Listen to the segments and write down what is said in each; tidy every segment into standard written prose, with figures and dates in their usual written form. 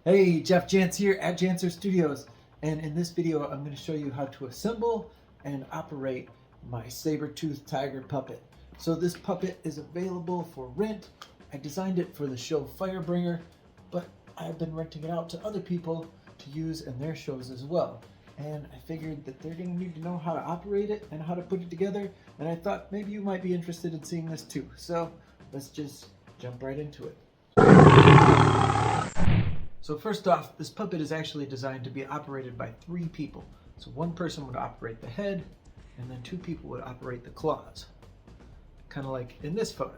Hey, Jeff Jantz here at Jantzer Studios, and in this video I'm going to show you how to assemble and operate my Saber-Toothed Tiger Puppet. So this puppet is available for rent. I designed it for the show Firebringer, but I've been renting it out to other people to use in their shows as well. And I figured that they're going to need to know how to operate it and how to put it together, and I thought maybe you might be interested in seeing this too. So let's just jump right into it. So first off, this puppet is actually designed to be operated by 3 people. So one person would operate the head, and then 2 people would operate the claws. Kind of like in this photo.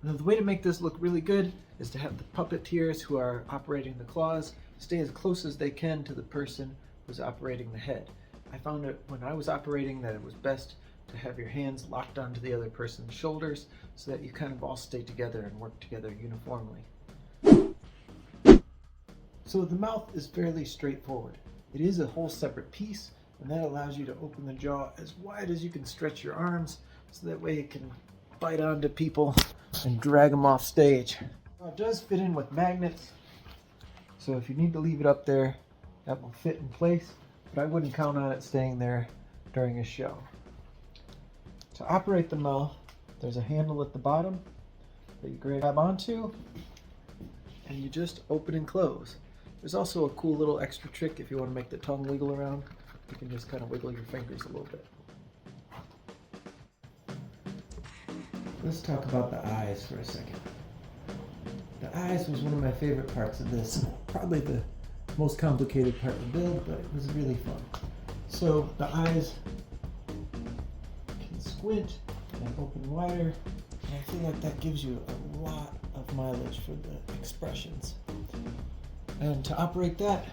Now the way to make this look really good is to have the puppeteers who are operating the claws stay as close as they can to the person who's operating the head. I found it when I was operating that it was best to have your hands locked onto the other person's shoulders so that you kind of all stay together and work together uniformly. So the mouth is fairly straightforward. It is a whole separate piece, and that allows you to open the jaw as wide as you can stretch your arms, so that way it can bite onto people and drag them off stage. Now it does fit in with magnets, so if you need to leave it up there, that will fit in place, but I wouldn't count on it staying there during a show. To operate the mouth, there's a handle at the bottom that you grab onto, and you just open and close. There's also a cool little extra trick if you want to make the tongue wiggle around. You can just kind of wiggle your fingers a little bit. Let's talk about the eyes for a second. The eyes was one of my favorite parts of this. Probably the most complicated part to build, but it was really fun. So the eyes can squint and open wider, and I feel like that gives you a lot of mileage for the expressions. And to operate that,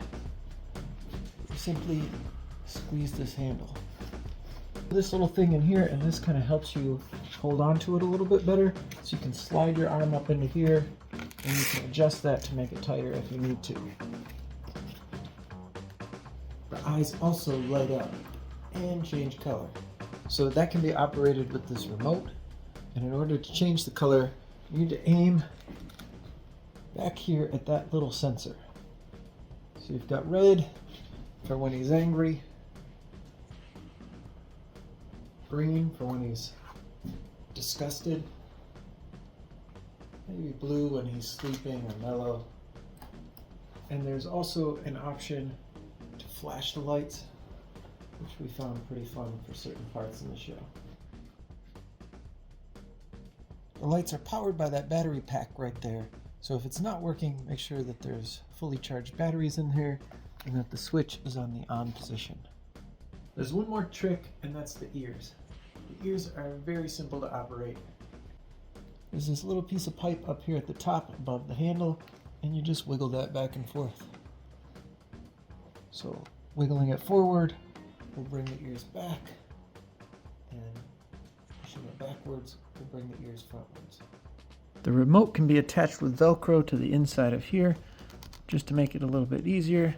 you simply squeeze this handle. This little thing in here, and this kind of helps you hold on to it a little bit better, so you can slide your arm up into here, and you can adjust that to make it tighter if you need to. The eyes also light up and change color. So that can be operated with this remote, and in order to change the color, you need to aim back here at that little sensor. So you've got red for when he's angry, green for when he's disgusted, maybe blue when he's sleeping or mellow. And there's also an option to flash the lights, which we found pretty fun for certain parts in the show. The lights are powered by that battery pack right there. So if it's not working, make sure that there's fully charged batteries in here and that the switch is on the on position. There's one more trick, and that's the ears. The ears are very simple to operate. There's this little piece of pipe up here at the top above the handle, and you just wiggle that back and forth. So wiggling it forward will bring the ears back, and pushing it backwards will bring the ears frontwards. The remote can be attached with Velcro to the inside of here, just to make it a little bit easier.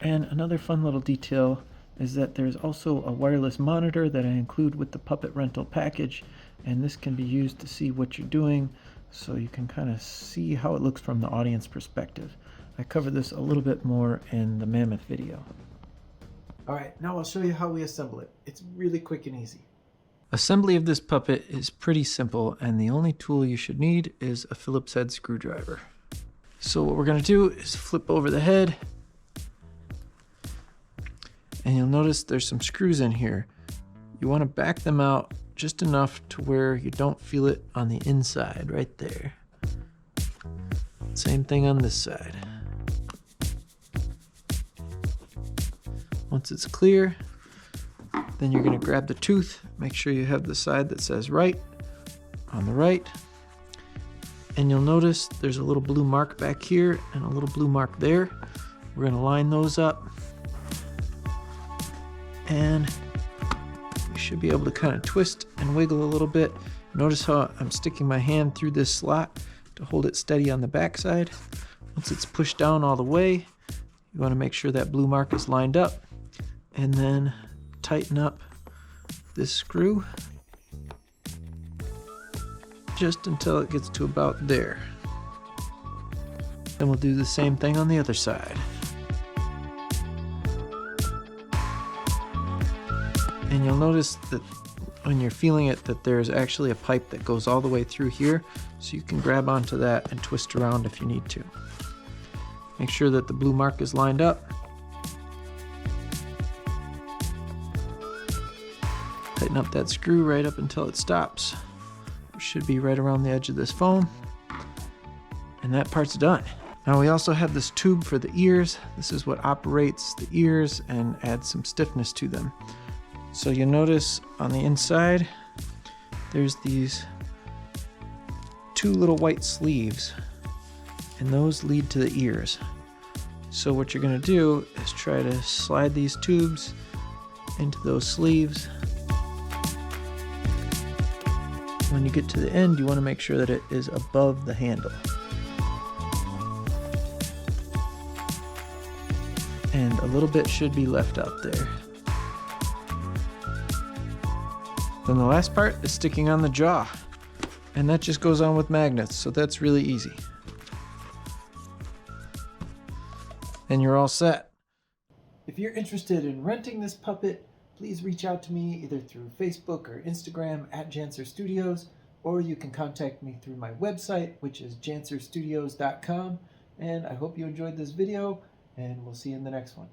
And another fun little detail is that there's also a wireless monitor that I include with the puppet rental package, and this can be used to see what you're doing, so you can kind of see how it looks from the audience perspective. I covered this a little bit more in the Mammoth video. Alright, now I'll show you how we assemble it. It's really quick and easy. Assembly of this puppet is pretty simple, and the only tool you should need is a Phillips head screwdriver. So what we're going to do is flip over the head, and you'll notice there's some screws in here. You want to back them out just enough to where you don't feel it on the inside, right there. Same thing on this side. Once it's clear, then you're going to grab the tooth, make sure you have the side that says right on the right, and you'll notice there's a little blue mark back here and a little blue mark there. We're going to line those up, and you should be able to kind of twist and wiggle a little bit. Notice how I'm sticking my hand through this slot to hold it steady on the back side. Once it's pushed down all the way, you want to make sure that blue mark is lined up, and then tighten up this screw just until it gets to about there. Then we'll do the same thing on the other side. And you'll notice that when you're feeling it that there's actually a pipe that goes all the way through here, so you can grab onto that and twist around if you need to. Make sure that the blue mark is lined up. Tighten up that screw right up until it stops. It should be right around the edge of this foam. And that part's done. Now we also have this tube for the ears. This is what operates the ears and adds some stiffness to them. So you'll notice on the inside, there's these two little white sleeves, and those lead to the ears. So what you're gonna do is try to slide these tubes into those sleeves. When you get to the end, you wanna make sure that it is above the handle. And a little bit should be left out there. Then the last part is sticking on the jaw, and that just goes on with magnets, so that's really easy. And you're all set. If you're interested in renting this puppet, please reach out to me either through Facebook or Instagram at Jantzer Studios, or you can contact me through my website, which is jantzerstudios.com. And I hope you enjoyed this video, and we'll see you in the next one.